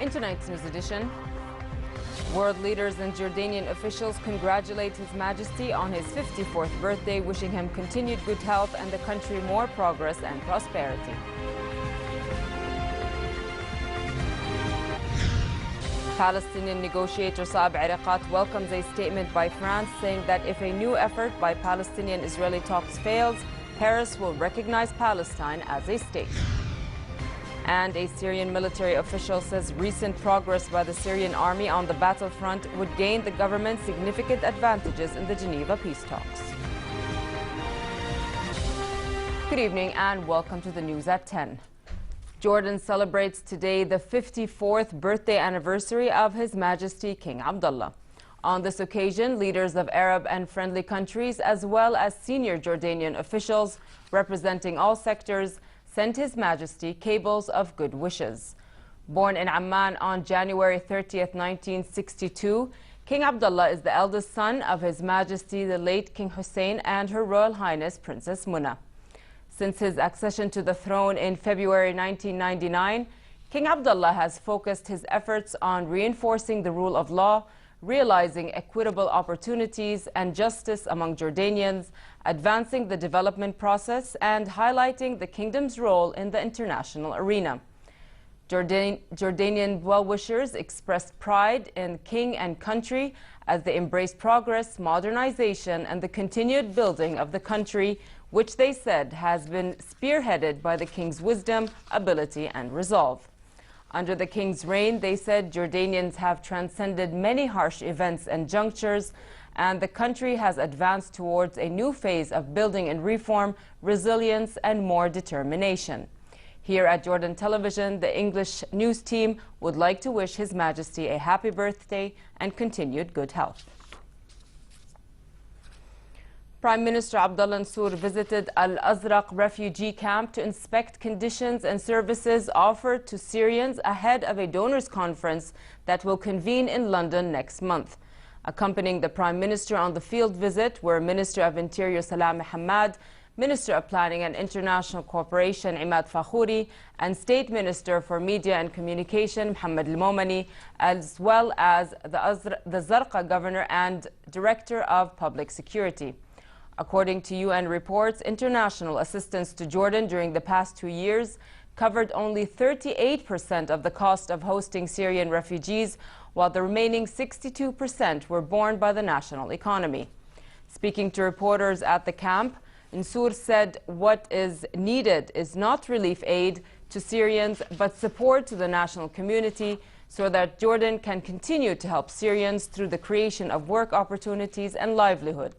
In tonight's news edition, world leaders and Jordanian officials congratulate His Majesty on his 54th birthday, wishing him continued good health and the country more progress and prosperity. Palestinian negotiator Saab Ariqat welcomes a statement by France saying that if a new effort by Palestinian-Israeli talks fails, Paris will recognize Palestine as a state. And a Syrian military official says recent progress by the Syrian army on the battlefront would gain the government significant advantages in the Geneva peace talks. Good evening and welcome to the news at 10. Jordan celebrates today the 54th birthday anniversary of His Majesty King Abdullah. On this occasion, leaders of Arab and friendly countries, as well as senior Jordanian officials representing all sectors, sent His Majesty cables of good wishes. Born in Amman on January 30th, 1962, King Abdullah is the eldest son of His Majesty the late King Hussein and Her Royal Highness Princess Muna. Since his accession to the throne in February 1999, King Abdullah has focused his efforts on reinforcing the rule of law, realizing equitable opportunities and justice among Jordanians, advancing the development process, and highlighting the kingdom's role in the international arena. Jordanian well-wishers expressed pride in king and country as they embrace progress, modernization, and the continued building of the country, which they said has been spearheaded by the king's wisdom, ability, and resolve. Under the king's reign, they said Jordanians have transcended many harsh events and junctures, and the country has advanced towards a new phase of building and reform, resilience, and more determination. Here at Jordan Television, the English news team would like to wish His Majesty a happy birthday and continued good health. Prime Minister Abdullah visited Al-Azraq refugee camp to inspect conditions and services offered to Syrians ahead of a donors conference that will convene in London next month. Accompanying the Prime Minister on the field visit were Minister of Interior Salam Hamad, Minister of Planning and International Cooperation Imad Fakhouri, and State Minister for Media and Communication Mohammed Al-Momani, as well as the Zarqa Governor and Director of Public Security. According to UN reports, international assistance to Jordan during the past 2 years covered only 38% of the cost of hosting Syrian refugees, while the remaining 62% were borne by the national economy. Speaking to reporters at the camp, Nsour said what is needed is not relief aid to Syrians, but support to the national community so that Jordan can continue to help Syrians through the creation of work opportunities and livelihood.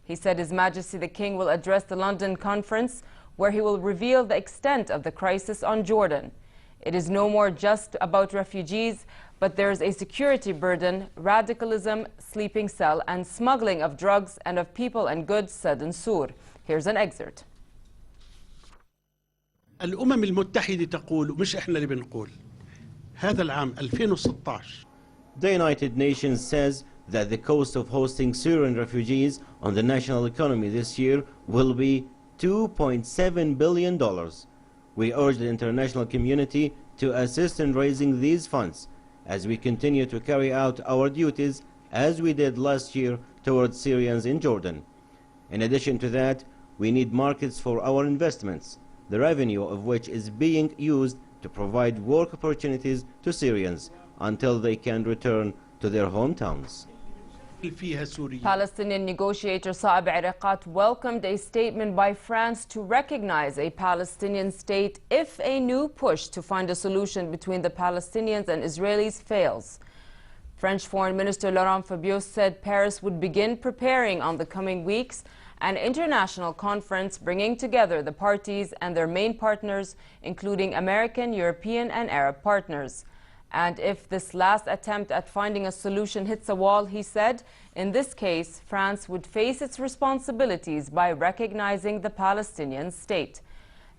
He said His Majesty the King will address the London conference, where he will reveal the extent of the crisis on Jordan. It is no more just about refugees, but there is a security burden, radicalism, sleeping cell, and smuggling of drugs and of people and goods, said Nsour. Here's an excerpt. الأمم المتحدة تقول مش إحنا اللي بنقول. هذا العام 2016. The United Nations says that the cost of hosting Syrian refugees on the national economy this year will be $2.7 billion. We urge the international community to assist in raising these funds as we continue to carry out our duties as we did last year towards Syrians in Jordan. In addition to that, we need markets for our investments, the revenue of which is being used to provide work opportunities to Syrians until they can return to their hometowns. Palestinian negotiator Saab Ariqat welcomed a statement by France to recognize a Palestinian state if a new push to find a solution between the Palestinians and Israelis fails. French Foreign Minister Laurent Fabius said Paris would begin preparing on the coming weeks an international conference bringing together the parties and their main partners, including American, European, and Arab partners. And if this last attempt at finding a solution hits a wall, he said, in this case, France would face its responsibilities by recognizing the Palestinian state.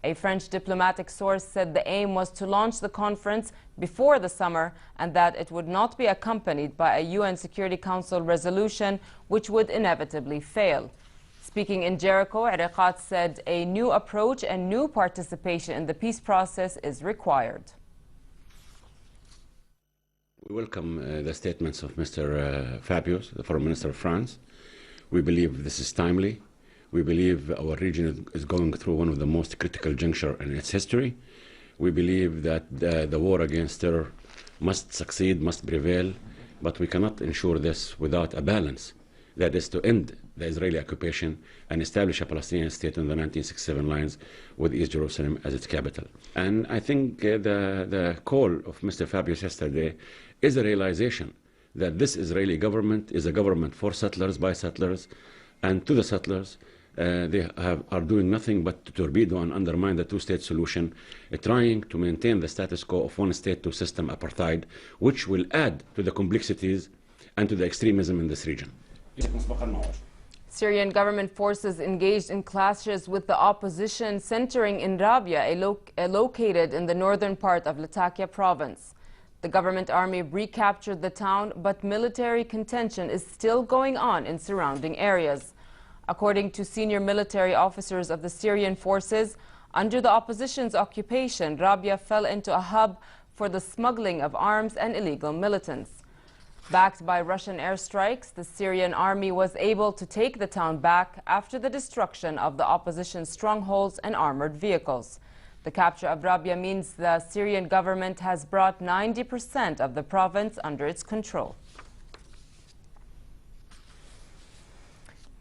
A French diplomatic source said the aim was to launch the conference before the summer and that it would not be accompanied by a UN Security Council resolution, which would inevitably fail. Speaking in Jericho, Ariqat said a new approach and new participation in the peace process is required. We welcome the statements of Mr. Fabius, the Foreign Minister of France. We believe this is timely. We believe our region is going through one of the most critical juncture in its history. We believe that the war against terror must succeed, must prevail, but we cannot ensure this without a balance. That is to end the Israeli occupation and establish a Palestinian state on the 1967 lines with East Jerusalem as its capital. And I think the call of Mr. Fabius yesterday is a realization that this Israeli government is a government for settlers, by settlers, and to the settlers. They are doing nothing but to torpedo and undermine the two-state solution, trying to maintain the status quo of one-state, two-system apartheid, which will add to the complexities and to the extremism in this region. Syrian government forces engaged in clashes with the opposition centering in Rabia, located in the northern part of Latakia province. The government army recaptured the town, but military contention is still going on in surrounding areas. According to senior military officers of the Syrian forces, under the opposition's occupation, Rabia fell into a hub for the smuggling of arms and illegal militants. Backed by Russian airstrikes, the Syrian army was able to take the town back after the destruction of the opposition's strongholds and armored vehicles. The capture of Rabia means the Syrian government has brought 90% of the province under its control.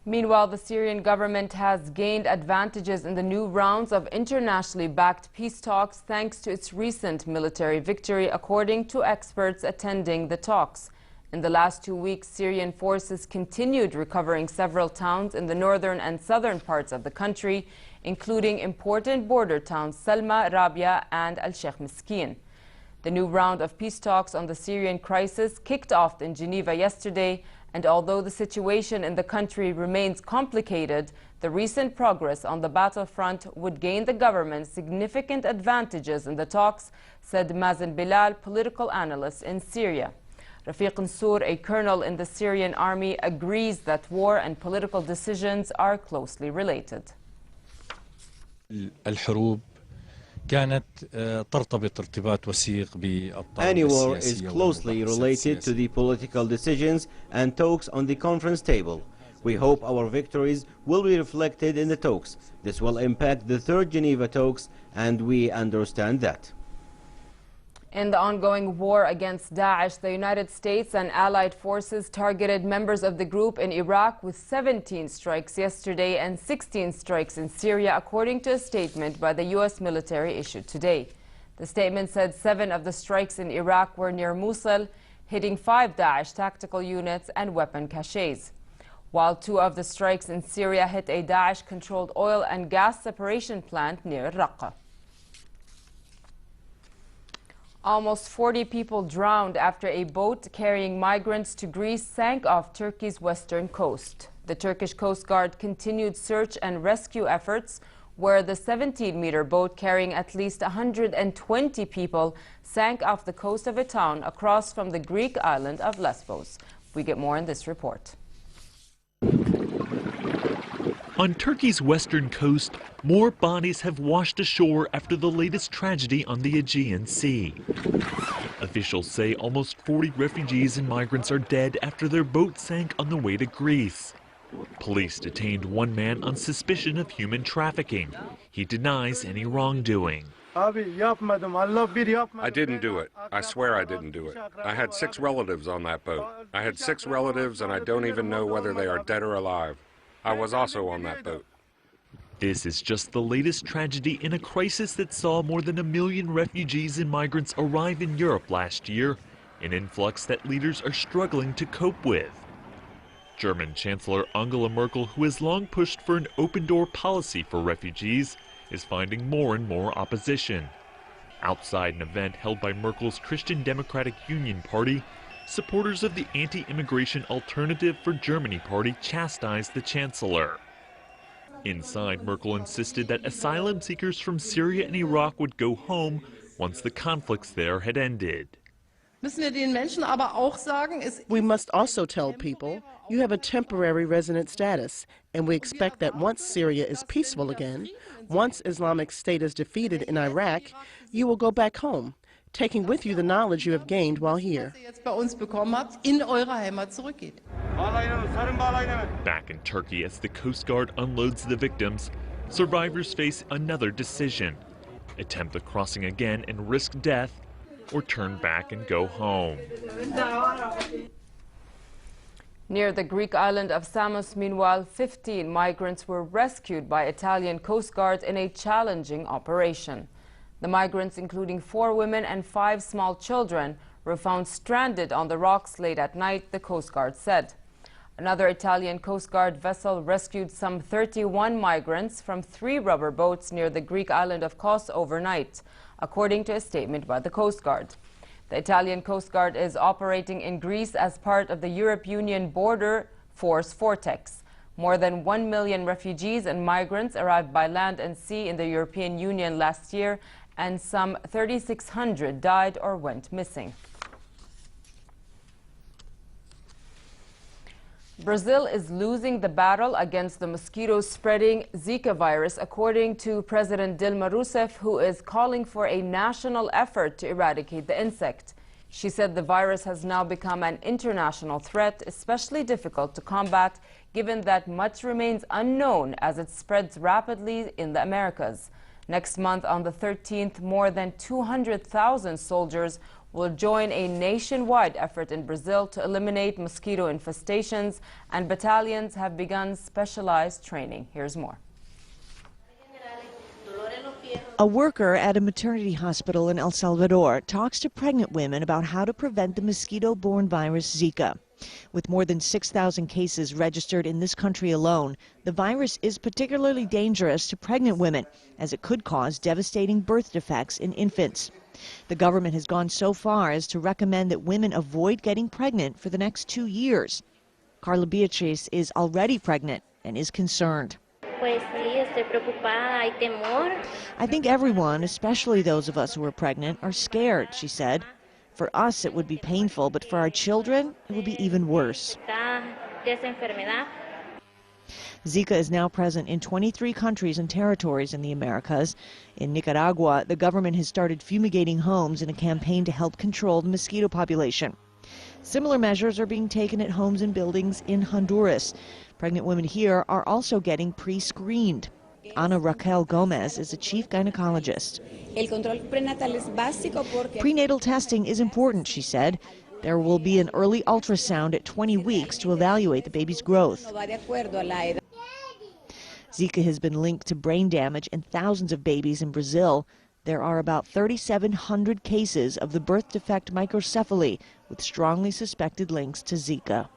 Meanwhile, the Syrian government has gained advantages in the new rounds of internationally backed peace talks thanks to its recent military victory, according to experts attending the talks. In the last 2 weeks, Syrian forces continued recovering several towns in the northern and southern parts of the country, including important border towns Salma, Rabia, and Al-Sheikh Miskin. The new round of peace talks on the Syrian crisis kicked off in Geneva yesterday, and although the situation in the country remains complicated, the recent progress on the battlefront would gain the government significant advantages in the talks, said Mazen Bilal, political analyst in Syria. Rafiq Nsour, a colonel in the Syrian army, agrees that war and political decisions are closely related. الحروب كانت ترتبط ارتباط وثيق بالطاولة Any war is السياسية closely related to the political decisions and talks on the conference table. We hope our victories will be reflected in the talks. This will impact the third Geneva talks, and we understand that. In the ongoing war against Daesh, the United States and allied forces targeted members of the group in Iraq with 17 strikes yesterday and 16 strikes in Syria, according to a statement by the U.S. military issued today. The statement said 7 of the strikes in Iraq were near Mosul, hitting 5 Daesh tactical units and weapon caches, while 2 of the strikes in Syria hit a Daesh-controlled oil and gas separation plant near Raqqa. Almost 40 people drowned after a boat carrying migrants to Greece sank off Turkey's western coast. The Turkish Coast Guard continued search and rescue efforts, where the 17-meter boat carrying at least 120 people sank off the coast of a town across from the Greek island of Lesbos. We get more in this report. On Turkey's western coast, more bodies have washed ashore after the latest tragedy on the Aegean Sea. Officials say almost 40 refugees and migrants are dead after their boat sank on the way to Greece. Police detained one man on suspicion of human trafficking. He denies any wrongdoing. I didn't do it. I swear I didn't do it. I had 6 relatives on that boat. I had 6 relatives, and I don't even know whether they are dead or alive. I was also on that boat. This is just the latest tragedy in a crisis that saw more than 1 million refugees and migrants arrive in Europe last year, an influx that leaders are struggling to cope with. German Chancellor Angela Merkel, who has long pushed for an open-door policy for refugees, is finding more and more opposition. Outside an event held by Merkel's Christian Democratic Union Party, supporters of the anti-immigration Alternative for Germany party chastised the chancellor. Inside, Merkel insisted that asylum seekers from Syria and Iraq would go home once the conflicts there had ended. We must also tell people, you have a temporary resident status, and we expect that once Syria is peaceful again, once Islamic State is defeated in Iraq, you will go back home. taking with you the knowledge you have gained while here. Back in Turkey, as the Coast Guard unloads the victims, survivors face another decision: attempt the crossing again and risk death, or turn back and go home. Near the Greek island of Samos, meanwhile, 15 migrants were rescued by Italian Coast Guard in a challenging operation. The migrants, including 4 women and 5 small children, were found stranded on the rocks late at night, the Coast Guard said. Another Italian Coast Guard vessel rescued some 31 migrants from 3 rubber boats near the Greek island of Kos overnight, according to a statement by the Coast Guard. The Italian Coast Guard is operating in Greece as part of the European Union border force Vortex. More than 1 million refugees and migrants arrived by land and sea in the European Union last year, and some 3,600 died or went missing. Brazil is losing the battle against the mosquitoes spreading Zika virus, according to President Dilma Rousseff, who is calling for a national effort to eradicate the insect. She said the virus has now become an international threat, especially difficult to combat, given that much remains unknown as it spreads rapidly in the Americas. Next month, on the 13th, more than 200,000 soldiers will join a nationwide effort in Brazil to eliminate mosquito infestations, and battalions have begun specialized training. Here's more. A worker at a maternity hospital in El Salvador talks to pregnant women about how to prevent the mosquito-borne virus Zika. With more than 6,000 cases registered in this country alone, the virus is particularly dangerous to pregnant women, as it could cause devastating birth defects in infants. The government has gone so far as to recommend that women avoid getting pregnant for the next 2 years. Carla Beatriz is already pregnant and is concerned. I think everyone, especially those of us who are pregnant, are scared, she said. For us, it would be painful, but for our children, it would be even worse. Zika is now present in 23 countries and territories in the Americas. In Nicaragua, the government has started fumigating homes in a campaign to help control the mosquito population. Similar measures are being taken at homes and buildings in Honduras. Pregnant women here are also getting pre-screened. Ana Raquel Gomez is a chief gynecologist. Prenatal testing is important, she said. There will be an early ultrasound at 20 weeks to evaluate the baby's growth. Zika has been linked to brain damage in thousands of babies in Brazil. There are about 3,700 cases of the birth defect microcephaly with strongly suspected links to Zika.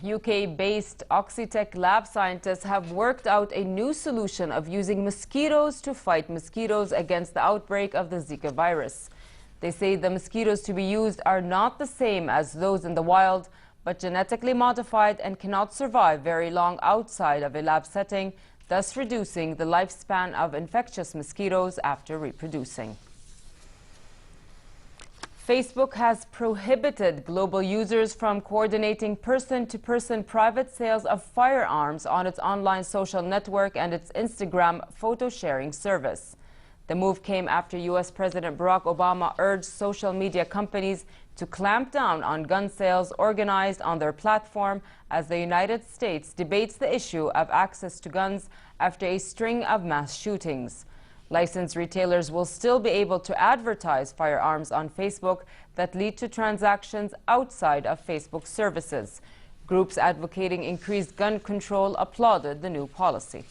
UK-based Oxitec lab scientists have worked out a new solution of using mosquitoes to fight mosquitoes against the outbreak of the Zika virus. They say the mosquitoes to be used are not the same as those in the wild, but genetically modified and cannot survive very long outside of a lab setting, thus reducing the lifespan of infectious mosquitoes after reproducing. Facebook has prohibited global users from coordinating person-to-person private sales of firearms on its online social network and its Instagram photo-sharing service. The move came after U.S. President Barack Obama urged social media companies to clamp down on gun sales organized on their platform as the United States debates the issue of access to guns after a string of mass shootings. Licensed retailers will still be able to advertise firearms on Facebook that lead to transactions outside of Facebook services. Groups advocating increased gun control applauded the new policy.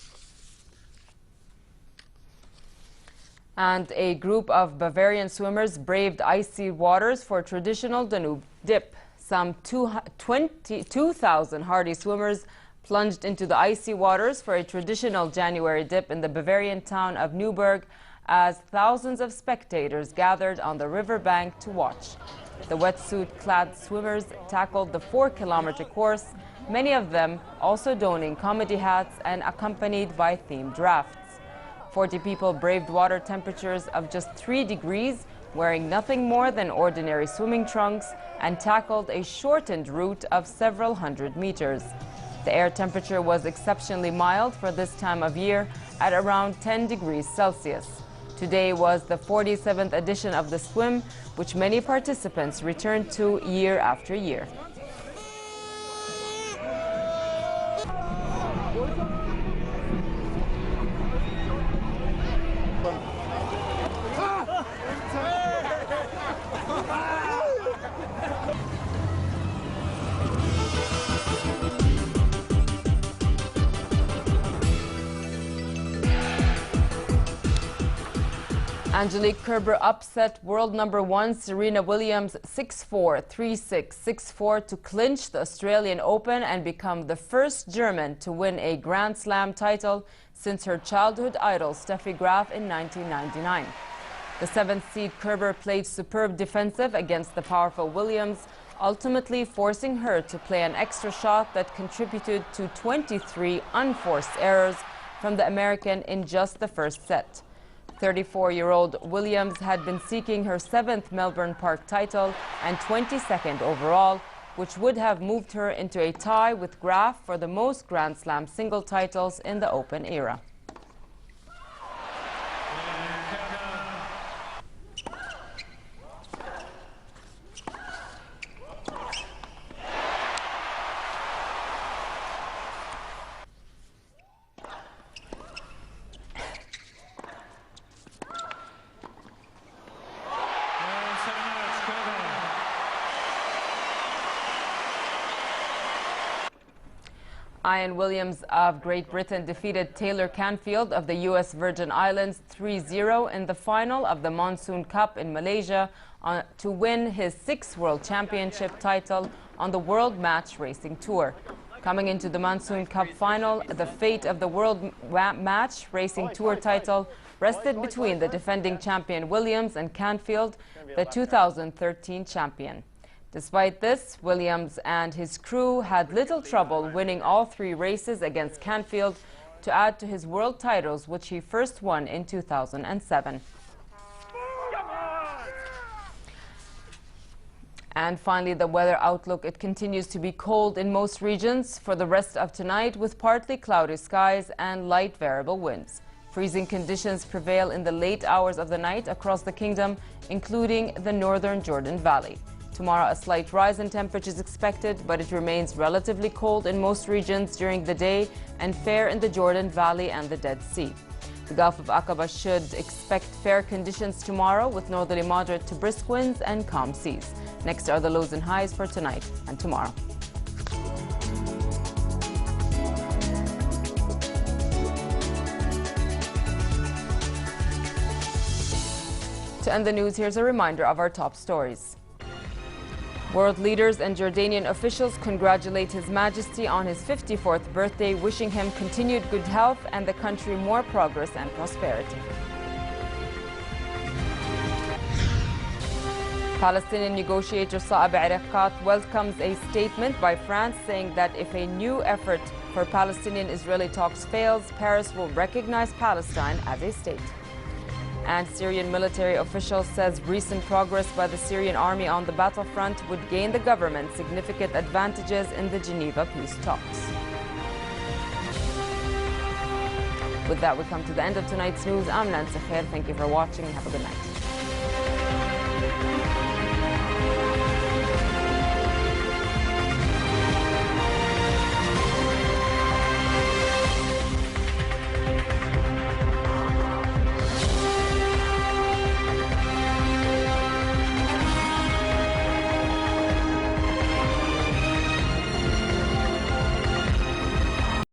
And a group of Bavarian swimmers braved icy waters for traditional Danube dip. Some 22,000 hardy swimmers plunged into the icy waters for a traditional January dip in the Bavarian town of Neuburg as thousands of spectators gathered on the riverbank to watch. The wetsuit-clad swimmers tackled the 4-kilometer course, many of them also donning comedy hats and accompanied by themed rafts. 40 people braved water temperatures of just 3 degrees, wearing nothing more than ordinary swimming trunks, and tackled a shortened route of several hundred meters. The air temperature was exceptionally mild for this time of year at around 10 degrees Celsius. Today was the 47th edition of the swim, which many participants return to year after year. Angelique Kerber upset world number 1 Serena Williams 6-4, 3-6, 6-4 to clinch the Australian Open and become the first German to win a Grand Slam title since her childhood idol Steffi Graf in 1999. The 7th seed Kerber played superb defensive against the powerful Williams, ultimately forcing her to play an extra shot that contributed to 23 unforced errors from the American in just the first set. 34-year-old Williams had been seeking her 7th Melbourne Park title and 22nd overall, which would have moved her into a tie with Graf for the most Grand Slam single titles in the Open era. Ian Williams of Great Britain defeated Taylor Canfield of the U.S. Virgin Islands 3-0 in the final of the Monsoon Cup in Malaysia to win his 6th World Championship title on the World Match Racing Tour. Coming into the Monsoon Cup final, the fate of the World Match Racing Tour title rested between the defending champion Williams and Canfield, the 2013 champion. Despite this, Williams and his crew had little trouble winning all 3 races against Canfield to add to his world titles, which he first won in 2007. And finally, the weather outlook. It continues to be cold in most regions for the rest of tonight, with partly cloudy skies and light variable winds. Freezing conditions prevail in the late hours of the night across the kingdom, including the northern Jordan Valley. Tomorrow, a slight rise in temperature is expected, but it remains relatively cold in most regions during the day and fair in the Jordan Valley and the Dead Sea. The Gulf of Aqaba should expect fair conditions tomorrow with northerly moderate to brisk winds and calm seas. Next are the lows and highs for tonight and tomorrow. To end the news, here's a reminder of our top stories. World leaders and Jordanian officials congratulate His Majesty on his 54th birthday, wishing him continued good health and the country more progress and prosperity. Palestinian negotiator Saeb Erekat welcomes a statement by France saying that if a new effort for Palestinian-Israeli talks fails, Paris will recognize Palestine as a state. And Syrian military official says recent progress by the Syrian army on the battlefront would gain the government significant advantages in the Geneva peace talks. With that, we come to the end of tonight's news. I'm Nancy Khair. Thank you for watching and have a good night.